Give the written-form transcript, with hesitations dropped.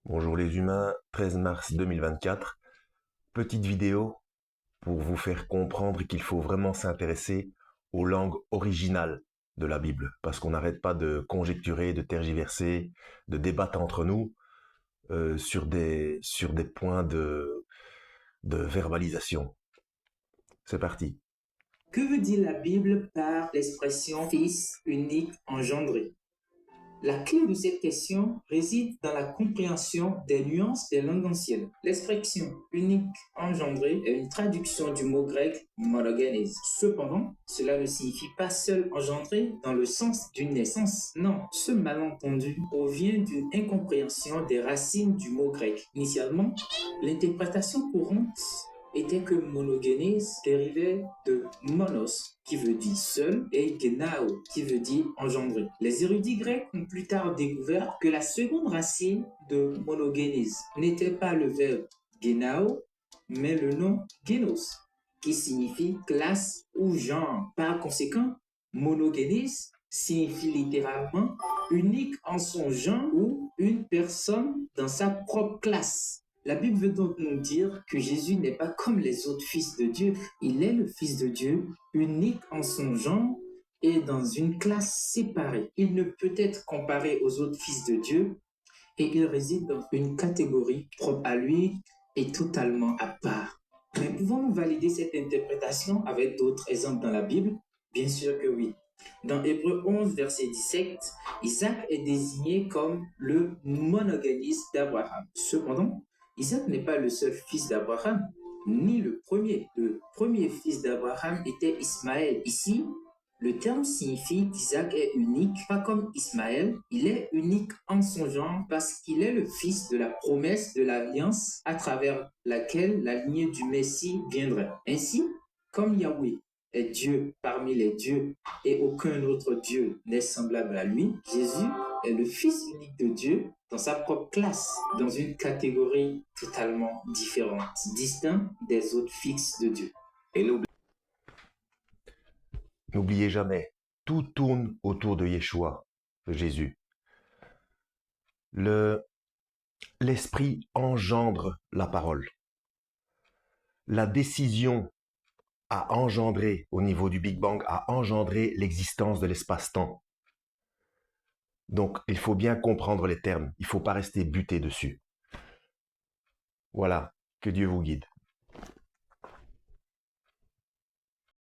Bonjour les humains, 13 mars 2024. Petite vidéo pour vous faire comprendre qu'il faut vraiment s'intéresser aux langues originales de la Bible, parce qu'on n'arrête pas de conjecturer, de tergiverser, de débattre entre nous sur des points de verbalisation. C'est parti. Que veut dire la Bible par l'expression Fils unique engendré? La clé de cette question réside dans la compréhension des nuances des langues anciennes. L'expression unique engendré est une traduction du mot grec monogenes. Cependant, cela ne signifie pas seul engendré dans le sens d'une naissance. Non, ce malentendu provient d'une incompréhension des racines du mot grec. Initialement, l'interprétation courante était que monogenes dérivait de monos, qui veut dire seul, et genao, qui veut dire engendré. Les érudits grecs ont plus tard découvert que la seconde racine de monogenes n'était pas le verbe genao, mais le nom genos, qui signifie classe ou genre. Par conséquent, monogenes signifie littéralement unique en son genre ou une personne dans sa propre classe. La Bible veut donc nous dire que Jésus n'est pas comme les autres fils de Dieu. Il est le Fils de Dieu, unique en son genre et dans une classe séparée. Il ne peut être comparé aux autres fils de Dieu et il réside dans une catégorie propre à lui et totalement à part. Mais pouvons-nous valider cette interprétation avec d'autres exemples dans la Bible? Bien sûr que oui. Dans Hébreux 11, verset 17, Isaac est désigné comme le monogamiste d'Abraham. Cependant, Isaac n'est pas le seul fils d'Abraham, ni le premier. Le premier fils d'Abraham était Ismaël. Ici, le terme signifie qu'Isaac est unique, pas comme Ismaël. Il est unique en son genre parce qu'il est le fils de la promesse de l'alliance à travers laquelle la lignée du Messie viendrait. Ainsi, comme Yahweh est Dieu parmi les dieux et aucun autre Dieu n'est semblable à lui, Jésus est le Fils unique de Dieu dans sa propre classe, dans une catégorie totalement différente, distinct des autres fils de Dieu. Et n'oubliez jamais, tout tourne autour de Yeshua, de Jésus. L'esprit engendre la parole. La décision a engendré, au niveau du Big Bang, a engendré l'existence de l'espace-temps. Donc, il faut bien comprendre les termes. Il ne faut pas rester buté dessus. Voilà, que Dieu vous guide.